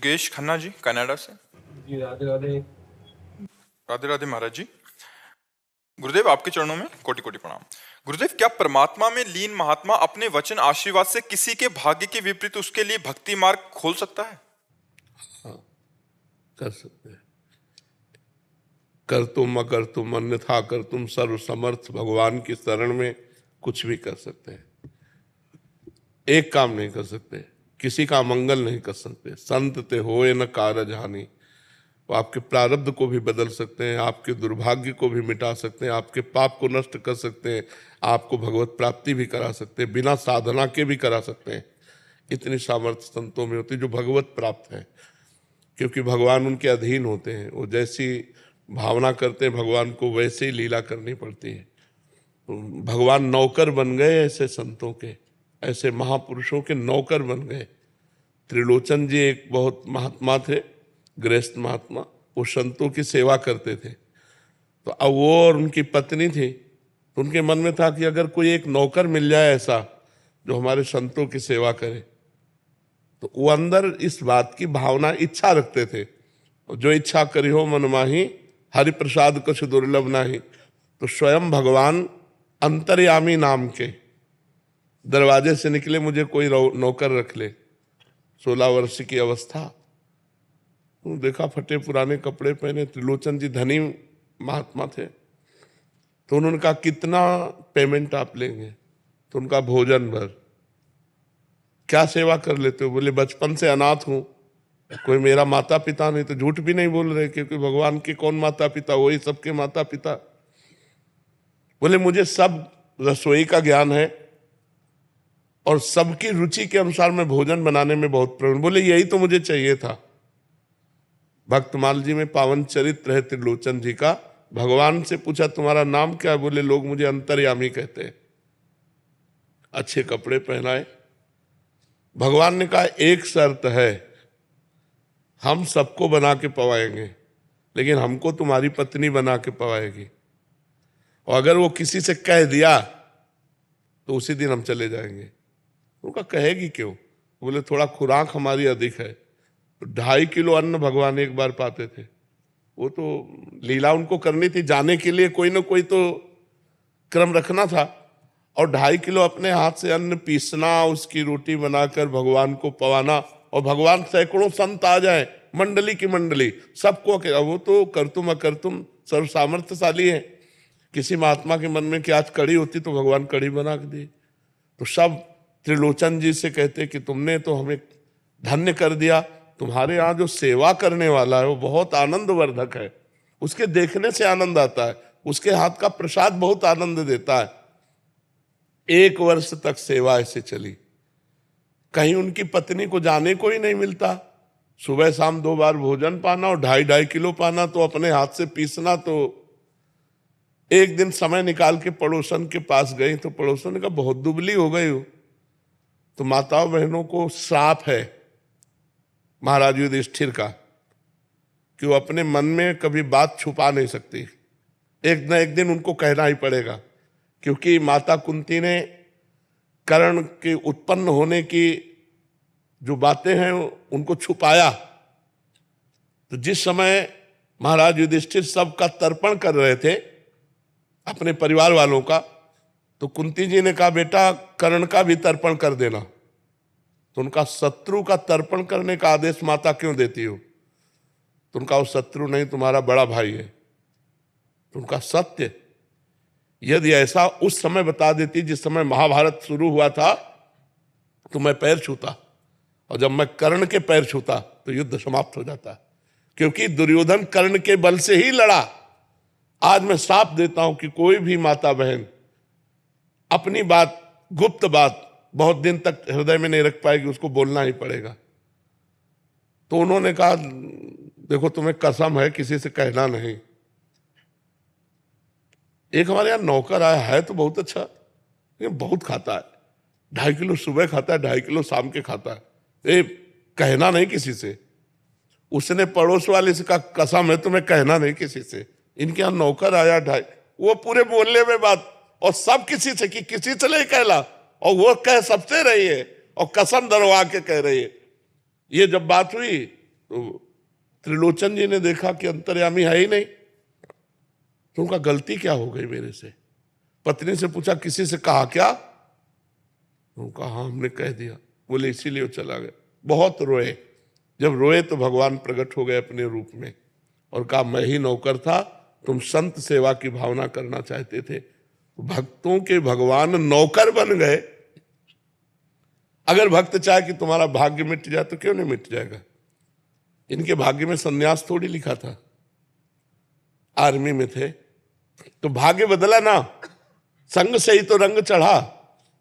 Yogesh Khanna ji Canada से। जी राधे राधे। राधे राधे महाराज जी। गुरुदेव आपके चरणों में कोटि कोटि प्रणाम। गुरुदेव, क्या परमात्मा में लीन महात्मा अपने वचन आशीर्वाद से किसी के भाग्य के विपरीत उसके लिए भक्ति मार्ग खोल सकता है? हाँ, कर सकते हैं। कर तुम अकर तुम अन्यथा कर तुम सर्व समर्थ भगवान की शरण में कुछ भी कर सकते हैं। एक काम नहीं कर सकते, किसी का मंगल नहीं कर सकते। संत ते होए न कारज हानि। वो आपके प्रारब्ध को भी बदल सकते हैं, आपके दुर्भाग्य को भी मिटा सकते हैं, आपके पाप को नष्ट कर सकते हैं, आपको भगवत प्राप्ति भी करा सकते हैं, बिना साधना के भी करा सकते हैं। इतनी सामर्थ्य संतों में होती जो भगवत प्राप्त है, क्योंकि भगवान उनके अधीन होते हैं। वो जैसी भावना करते हैं भगवान को वैसे ही लीला करनी पड़ती है। भगवान नौकर बन गए ऐसे संतों के, ऐसे महापुरुषों के नौकर बन गए। त्रिलोचन जी एक बहुत महात्मा थे, गृहस्थ महात्मा। वो संतों की सेवा करते थे। तो अब वो और उनकी पत्नी थी, तो उनके मन में था कि अगर कोई एक नौकर मिल जाए ऐसा जो हमारे संतों की सेवा करे, तो वो अंदर इस बात की भावना इच्छा रखते थे, जो इच्छा करी हो मन माही, हरि प्रसाद कुछ दुर्लभ नाही। तो स्वयं भगवान अंतर्यामी नाम के दरवाजे से निकले, मुझे कोई नौकर रख ले। 16 वर्ष की अवस्था, तो देखा फटे पुराने कपड़े पहने। त्रिलोचन जी धनी महात्मा थे, तो उन्होंने कहा कितना पेमेंट आप लेंगे? तो उनका भोजन भर। क्या सेवा कर लेते हो? बोले बचपन से अनाथ हूं, कोई मेरा माता पिता नहीं। तो झूठ भी नहीं बोल रहे, क्योंकि भगवान के कौन माता पिता, वही सबके माता पिता। बोले मुझे सब रसोई का ज्ञान है और सबकी रुचि के अनुसार मैं भोजन बनाने में बहुत प्रवीण। बोले यही तो मुझे चाहिए था। भक्तमाल जी में पावन चरित्र है त्रिलोचन जी का। भगवान से पूछा तुम्हारा नाम क्या है? बोले लोग मुझे अंतर्यामी कहते हैं। अच्छे कपड़े पहनाए। भगवान ने कहा एक शर्त है, हम सबको बना के पवाएंगे, लेकिन हमको तुम्हारी पत्नी बना के पवाएगी। और अगर वो किसी से कह दिया तो उसी दिन हम चले जाएंगे। उनका कहेगी क्यों? बोले थोड़ा खुराक हमारी अधिक है। तो 2.5 किलो अन्न भगवान एक बार पाते थे। वो तो लीला उनको करनी थी, जाने के लिए कोई ना कोई तो क्रम रखना था। और 2.5 किलो अपने हाथ से अन्न पीसना, उसकी रोटी बनाकर भगवान को पवाना, और भगवान सैकड़ों संत आ जाए, मंडली की मंडली, सबको। वो तो करतुम अकर्तुम सर्व सामर्थ्यशाली है। किसी महात्मा के मन में कि आज कड़ी होती तो भगवान कड़ी बना के दी। तो सब त्रिलोचन जी से कहते कि तुमने तो हमें धन्य कर दिया, तुम्हारे यहाँ जो सेवा करने वाला है वो बहुत आनंदवर्धक है, उसके देखने से आनंद आता है, उसके हाथ का प्रसाद बहुत आनंद देता है। 1 वर्ष तक सेवा ऐसे चली। कहीं उनकी पत्नी को जाने को ही नहीं मिलता। सुबह शाम 2 बार भोजन पाना और 2.5 किलो पाना, तो अपने हाथ से पीसना। तो एक दिन समय निकाल के पड़ोसन के पास गई, तो पड़ोसन ने कहा बहुत दुबली हो गई हो। तो माताओं बहनों को श्राप है महाराज युधिष्ठिर का कि वो अपने मन में कभी बात छुपा नहीं सकती। एक न एक दिन उनको कहना ही पड़ेगा, क्योंकि माता कुंती ने कर्ण के उत्पन्न होने की जो बातें हैं उनको छुपाया। तो जिस समय महाराज युधिष्ठिर सबका तर्पण कर रहे थे अपने परिवार वालों का, तो कुंती जी ने कहा बेटा कर्ण का भी तर्पण कर देना। तो उनका शत्रु का तर्पण करने का आदेश माता क्यों देती हो? तो उनका वो शत्रु नहीं, तुम्हारा बड़ा भाई है। तो उनका सत्य यदि ऐसा उस समय बता देती जिस समय महाभारत शुरू हुआ था, तो मैं पैर छूता, और जब मैं कर्ण के पैर छूता तो युद्ध समाप्त हो जाता। क्योंकि दुर्योधन कर्ण के बल से ही लड़ा। आज मैं साफ देता हूं कि कोई भी माता बहन अपनी बात, गुप्त बात बहुत दिन तक हृदय में नहीं रख पाएगी, उसको बोलना ही पड़ेगा। तो उन्होंने कहा देखो तुम्हें कसम है किसी से कहना नहीं। एक हमारे यहाँ नौकर आया है तो बहुत अच्छा, लेकिन बहुत खाता है। 2.5 किलो सुबह खाता है, 2.5 किलो शाम के खाता है। ये कहना नहीं किसी से। उसने पड़ोस वाले से कहा कसम है तुम्हें कहना नहीं किसी से। इनके यहाँ नौकर आया 2.5, वो पूरे बोलने में बात, और सब किसी से कि किसी से नहीं कहला, और वो कह सबसे रही है और कसम धरवा के कह रही है। ये जब बात हुई तो त्रिलोचन जी ने देखा कि अंतर्यामी है ही नहीं, तो उनका गलती क्या हो गई मेरे से। पत्नी से पूछा किसी से कहा क्या? उनका हाँ हमने कह दिया। बोले इसीलिए वो चला गया। बहुत रोए। जब रोए तो भगवान प्रकट हो गए अपने रूप में और कहा मैं ही नौकर था, तुम संत सेवा की भावना करना चाहते थे। भक्तों के भगवान नौकर बन गए। अगर भक्त चाहे कि तुम्हारा भाग्य मिट जाए तो क्यों नहीं मिट जाएगा। इनके भाग्य में सन्यास थोड़ी लिखा था, आर्मी में थे तो भाग्य बदला ना, संग से ही तो रंग चढ़ा।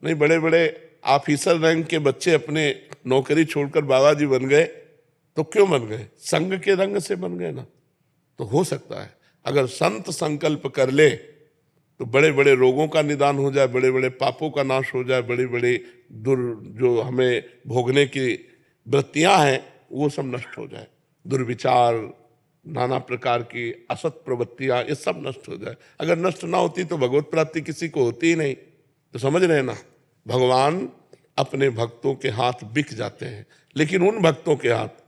नहीं बड़े बड़े ऑफिसर रैंक के बच्चे अपने नौकरी छोड़कर बाबा जी बन गए तो क्यों बन गए? संग के रंग से बन गए ना। तो हो सकता है अगर संत संकल्प कर ले तो बड़े बड़े रोगों का निदान हो जाए, बड़े बड़े पापों का नाश हो जाए, बड़ी बड़ी जो हमें भोगने की वृत्तियां हैं वो सब नष्ट हो जाए। दुर्विचार, नाना प्रकार की असत प्रवृत्तियां, ये सब नष्ट हो जाए। अगर नष्ट ना होती तो भगवत प्राप्ति किसी को होती ही नहीं। तो समझ रहे हैं ना, भगवान अपने भक्तों के हाथ बिक जाते हैं, लेकिन उन भक्तों के हाथ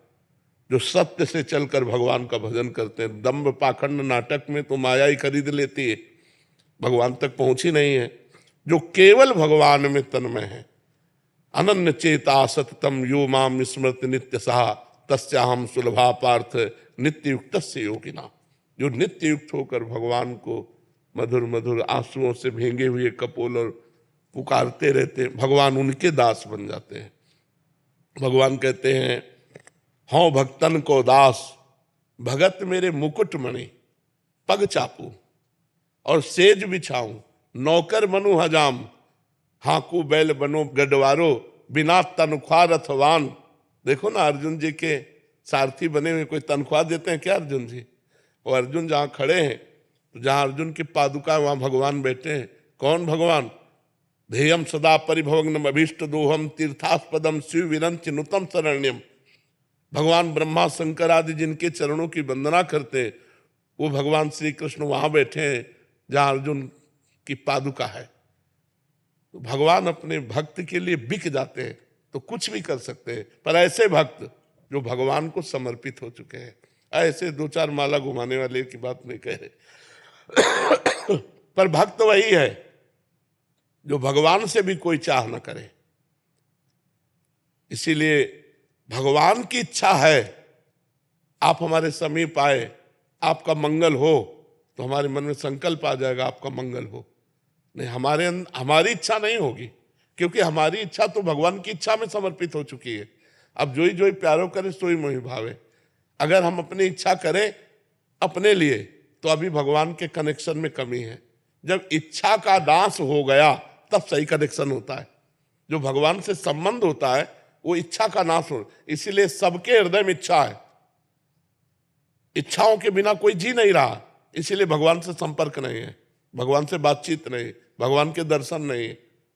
जो सत्य से चलकर भगवान का भजन करते हैं। दंभ पाखंड नाटक में तो माया ही खरीद लेती है, भगवान तक पहुंची नहीं है। जो केवल भगवान में तन्मय है, अनन्य चेता सततम यो माम स्मृत नित्य सहा तस्याहम सुलभा पार्थ नित्य युक्त से योगिना। जो नित्य युक्त होकर भगवान को मधुर मधुर आंसुओं से भींगे हुए कपोल और पुकारते रहते हैं, भगवान उनके दास बन जाते हैं। भगवान कहते हैं हौं भक्तन को दास, भगत मेरे मुकुट मणि, पग चापू और सेज बिछाऊं, नौकर बनू हजाम, हाकू बैल बनो गडवारो, बिना तनख्वाह रथवान। देखो ना अर्जुन जी के सारथी बने हुए, कोई तनख्वाह देते हैं क्या अर्जुन जी? और अर्जुन जहां खड़े हैं तो जहां अर्जुन की पादुका वहां भगवान बैठे हैं। कौन भगवान? ध्येयम सदा परिभवग्नम अभीष्ट दोहम तीर्थास्पदम शिव विरंच नुतम शरण्यम। भगवान ब्रह्मा शंकर आदि जिनके चरणों की वंदना करते हैं वो भगवान श्री कृष्ण वहां बैठे हैं जहां अर्जुन की पादुका है। तो भगवान अपने भक्त के लिए बिक जाते हैं तो कुछ भी कर सकते हैं। पर ऐसे भक्त जो भगवान को समर्पित हो चुके हैं, ऐसे दो चार माला घुमाने वाले की बात नहीं कह रहे पर भक्त वही है जो भगवान से भी कोई चाह न करे। इसीलिए भगवान की इच्छा है आप हमारे समीप आए, आपका मंगल हो, तो हमारे मन में संकल्प आ जाएगा आपका मंगल हो। नहीं, हमारी इच्छा नहीं होगी, क्योंकि हमारी इच्छा तो भगवान की इच्छा में समर्पित हो चुकी है। अब जोई जोई प्यारो करे सोई मोहि भावे। अगर हम अपनी इच्छा करें अपने लिए तो अभी भगवान के कनेक्शन में कमी है। जब इच्छा का नाश हो गया तब सही कनेक्शन होता है। जो भगवान से संबंध होता है वो इच्छा का नाश हो। इसीलिए सबके हृदय में इच्छा है, इच्छाओं के बिना कोई जी नहीं रहा। इसीलिए भगवान से संपर्क नहीं है, भगवान से बातचीत नहीं, भगवान के दर्शन नहीं,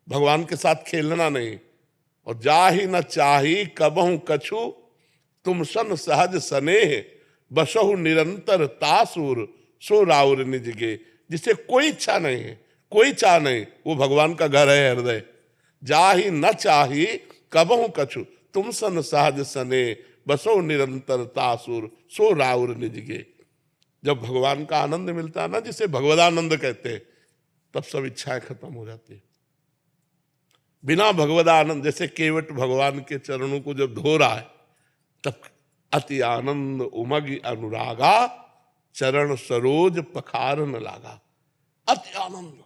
भगवान के साथ खेलना नहीं। और जाहि न चाही कबहु कछु, तुम सन सहज स्नेह, बसहु निरंतर तासुर, सो राउर निजगे। जिसे कोई इच्छा नहीं है, कोई चाह नहीं, वो भगवान का घर है हृदय। जाहि न चाही कबहु कछु, तुम सन सहज स्नेह, बसो निरंतर तासुर, सो राउर निजगे। जब भगवान का आनंद मिलता है ना, जिसे भगवदानंद कहते हैं, तब सब इच्छाएं खत्म हो जाती है। बिना भगवदानंद, जैसे केवट भगवान के चरणों को जब धो रहा है तब अति आनंद उमग अनुरागा, चरण सरोज पखारन लागा। अति आनंद।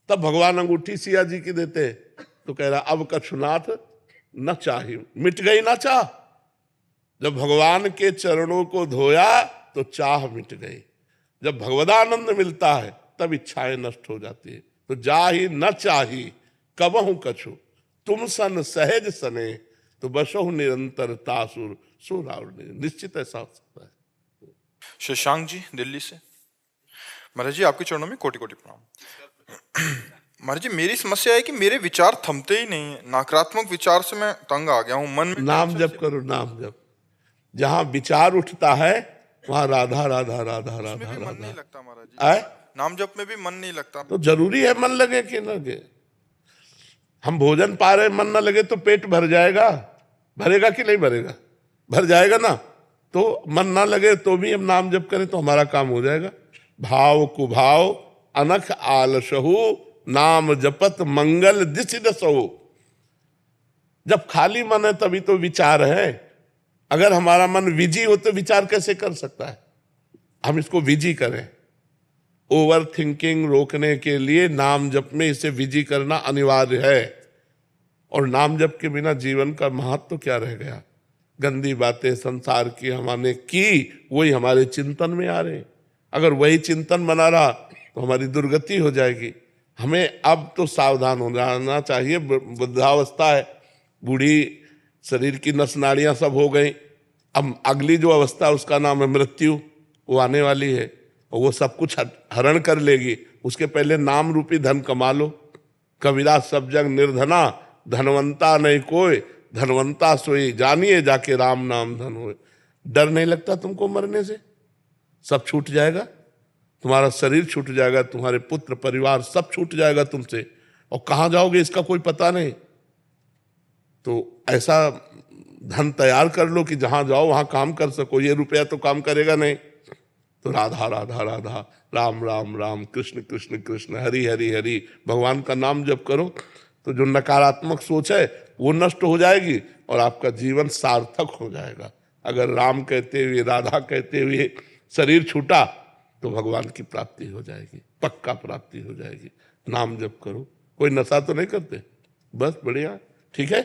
तब भगवान अंगूठी सिया जी की देते तो कह रहा अब कछुनाथ न चाही, मिट गई ना चाह। जब भगवान के चरणों को धोया तो चाह मिट गई। जब भगवदानंद मिलता है तब इच्छाएं नष्ट हो जाती है। तो जाहि न चाही कबहु कछु, तुम सन सहज सने, तो बसहु निरंतर तासुर, सो राउर। निश्चित ऐसा हो सकता है। शशांक जी दिल्ली से। महाराज जी आपके चरणों में कोटि कोटि प्रणाम। महाराज जी मेरी समस्या है कि मेरे विचार थमते ही नहीं है। नकारात्मक विचार से मैं तंग आ गया हूँ। मन में नाम जप करो, नाम जप। जहां विचार उठता है वहां राधा राधा राधा राधा मन राधा नहीं लगता महाराज जी। आए? नाम जप में भी मन नहीं लगता। तो जरूरी है मन लगे कि न लगे। हम भोजन पा रहे मन न लगे तो पेट भर जाएगा, भरेगा कि नहीं भरेगा? भर जाएगा ना। तो मन ना लगे तो भी हम नाम जप करें तो हमारा काम हो जाएगा। भाव कुभाव अनख आलसहु नाम जपत मंगल दिस दसहु। जब खाली मन है तभी तो विचार है। अगर हमारा मन विजी हो तो विचार कैसे कर सकता है? हम इसको विजी करें। ओवर थिंकिंग रोकने के लिए नाम जप में इसे विजी करना अनिवार्य है। और नाम जप के बिना जीवन का महत्व तो क्या रह गया? गंदी बातें संसार की हमने की, वही हमारे चिंतन में आ रहे। अगर वही चिंतन बना रहा तो हमारी दुर्गति हो जाएगी। हमें अब तो सावधान हो जाना चाहिए। वृद्धावस्था है, बूढ़ी शरीर की नस नाड़ियां सब हो गई। अब अगली जो अवस्था है उसका नाम है मृत्यु, वो आने वाली है और वो सब कुछ हरण कर लेगी। उसके पहले नाम रूपी धन कमा लो। कबीरा सब जग निर्धना, धनवंता नहीं कोई, धनवंता सोई जानिए जाके राम नाम धन होए। डर नहीं लगता तुमको मरने से? सब छूट जाएगा, तुम्हारा शरीर छूट जाएगा, तुम्हारे पुत्र परिवार सब छूट जाएगा तुमसे, और कहाँ जाओगे इसका कोई पता नहीं। तो ऐसा धन तैयार कर लो कि जहां जाओ वहां काम कर सको। ये रुपया तो काम करेगा नहीं। तो राधा राधा राधा, राम राम राम, कृष्ण कृष्ण कृष्ण, हरि हरि हरि, भगवान का नाम जप करो तो जो नकारात्मक सोच है वो नष्ट हो जाएगी और आपका जीवन सार्थक हो जाएगा। अगर राम कहते हुए राधा कहते हुए शरीर छूटा तो भगवान की प्राप्ति हो जाएगी, पक्का प्राप्ति हो जाएगी। नाम जप करो। कोई नशा तो नहीं करते? बस बढ़िया, ठीक है।